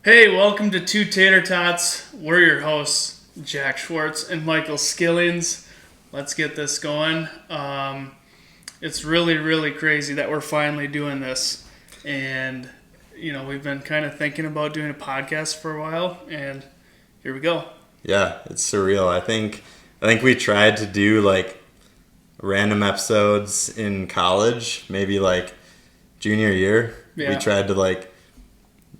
Hey, welcome to Two Tater Tots. We're your hosts, Jack Schwartz and Michael Skillings. Let's get this going. It's really crazy that we're finally doing this. And, we've been kind of thinking about doing a podcast for a while, and here we go. Yeah, it's surreal. I think we tried to do like random episodes in college, maybe like junior year. Yeah. We tried to like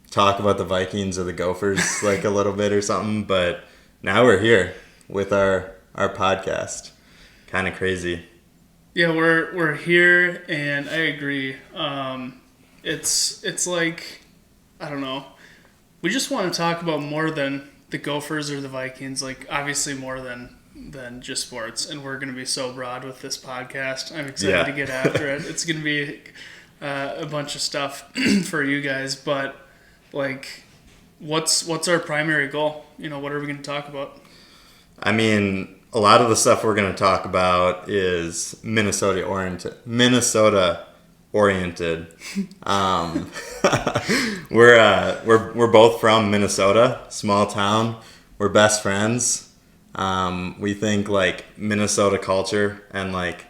talk about the Vikings or the Gophers like a little bit or something, but now we're here with our podcast. Kind of crazy. Yeah, we're here, and I agree. It's like, I don't know. We just want to talk about more than the Gophers or the Vikings, like obviously more than just sports, and we're going to be so broad with this podcast. I'm excited to get after it. It's going to be a bunch of stuff for you guys, but like, what's our primary goal? What are we going to talk about? I mean, a lot of the stuff we're going to talk about is Minnesota oriented. We're both from Minnesota, small town. We're best friends. We think like Minnesota culture and like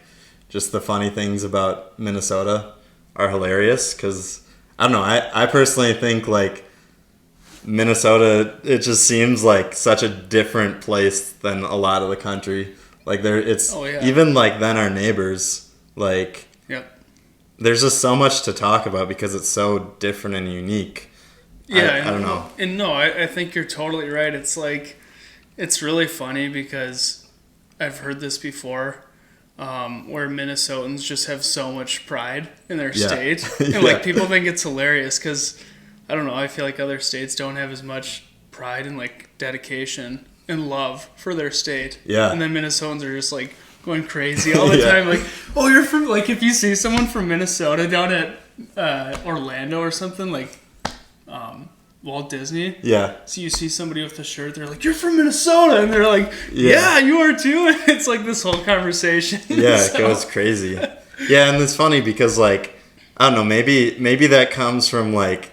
just the funny things about Minnesota are hilarious because I don't know. I personally think like Minnesota, it just seems like such a different place than a lot of the country. Like even like than our neighbors. Like, yep. There's just so much to talk about because it's so different and unique. Yeah, I don't know. And no, I think you're totally right. It's like, it's really funny because I've heard this before. Where Minnesotans just have so much pride in their state. And like people think it's hilarious because, I don't know, I feel like other states don't have as much pride and like dedication and love for their state. Yeah. And then Minnesotans are just like going crazy all the time. Like, oh, you're from, like if you see someone from Minnesota down at Orlando or something, like Walt Disney. Yeah. So you see somebody with a shirt, they're like, you're from Minnesota. And they're like, yeah you are too. And it's like this whole conversation. Yeah, it goes crazy. Yeah, and it's funny because like, I don't know, maybe that comes from like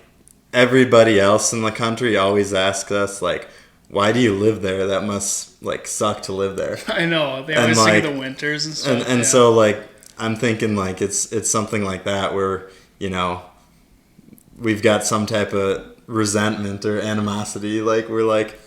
everybody else in the country always asks us like, why do you live there? That must like suck to live there. I know. They always think of the winters and stuff. And so like, I'm thinking like it's something like that where, we've got some type of resentment or animosity, like we're like,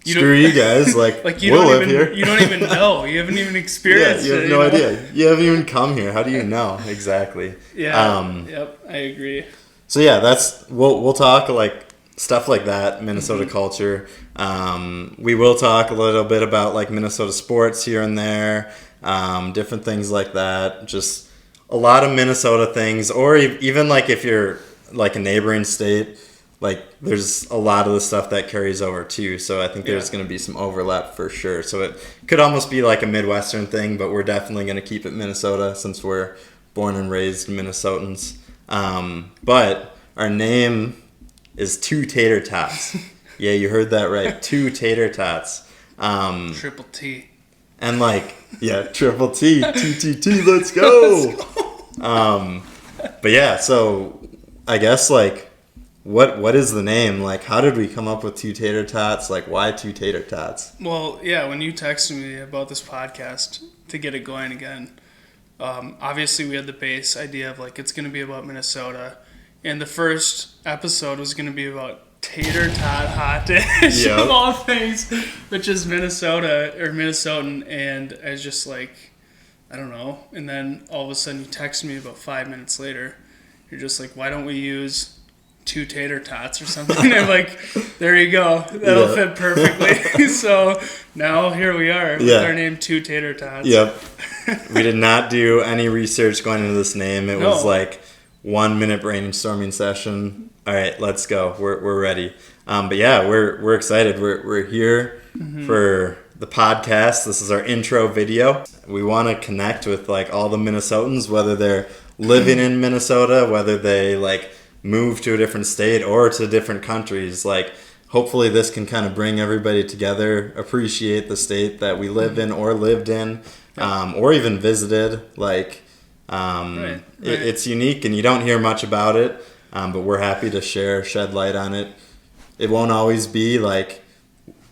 screw you guys, like we'll live here. You don't even know. You haven't even experienced it. You have no idea. You haven't even come here. How do you know? Exactly. Yeah. Yep. I agree. So yeah, we'll talk like stuff like that, Minnesota culture. We will talk a little bit about like Minnesota sports here and there, different things like that. Just a lot of Minnesota things, or even like if you're like a neighboring state. Like, there's a lot of the stuff that carries over, too. So I think there's going to be some overlap for sure. So it could almost be like a Midwestern thing, but we're definitely going to keep it Minnesota since we're born and raised Minnesotans. But our name is Two Tater Tots. Yeah, you heard that right. Two Tater Tots. Triple T. And like, yeah, triple T. T, let's go. But yeah, so I guess like, What is the name? Like, how did we come up with Two Tater Tots? Like, why Two Tater Tots? Well, yeah, when you texted me about this podcast to get it going again, obviously we had the base idea of, like, it's going to be about Minnesota. And the first episode was going to be about Tater Tot Hot Dish, of all things, which is Minnesota, or Minnesotan. And I was just like, I don't know. And then all of a sudden you texted me about 5 minutes later. You're just like, why don't we use Two Tater Tots or something? And I'm like, there you go. That'll fit perfectly. So now here we are with our name Two Tater Tots. Yep. We did not do any research going into this name. It was like 1 minute brainstorming session. All right, let's go. We're ready. But yeah, we're excited. We're here for the podcast. This is our intro video. We want to connect with like all the Minnesotans, whether they're living in Minnesota, whether they like move to a different state or to different countries. Like, hopefully this can kind of bring everybody together, appreciate the state that we live in or lived in, or even visited. Like, it's unique and you don't hear much about it, but we're happy to shed light on it. It won't always be like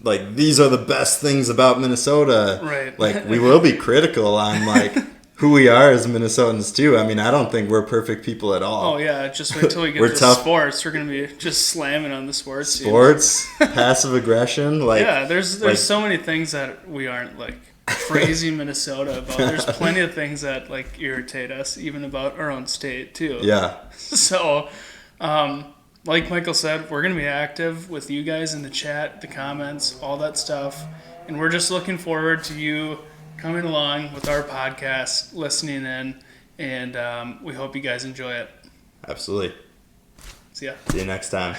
these are the best things about Minnesota. Right. Like, we will be critical on like who we are as Minnesotans too. I mean, I don't think we're perfect people at all. Oh yeah, just wait till we get We're to tough. Sports. We're gonna be just slamming on the sports. Sports, passive aggression, like Yeah, there's like- so many things that we aren't like crazy Minnesota about. There's plenty of things that like irritate us, even about our own state too. Yeah. So, like Michael said, we're gonna be active with you guys in the chat, the comments, all that stuff, and we're just looking forward to you coming along with our podcast, listening in, and we hope you guys enjoy it. Absolutely. See ya. See you next time.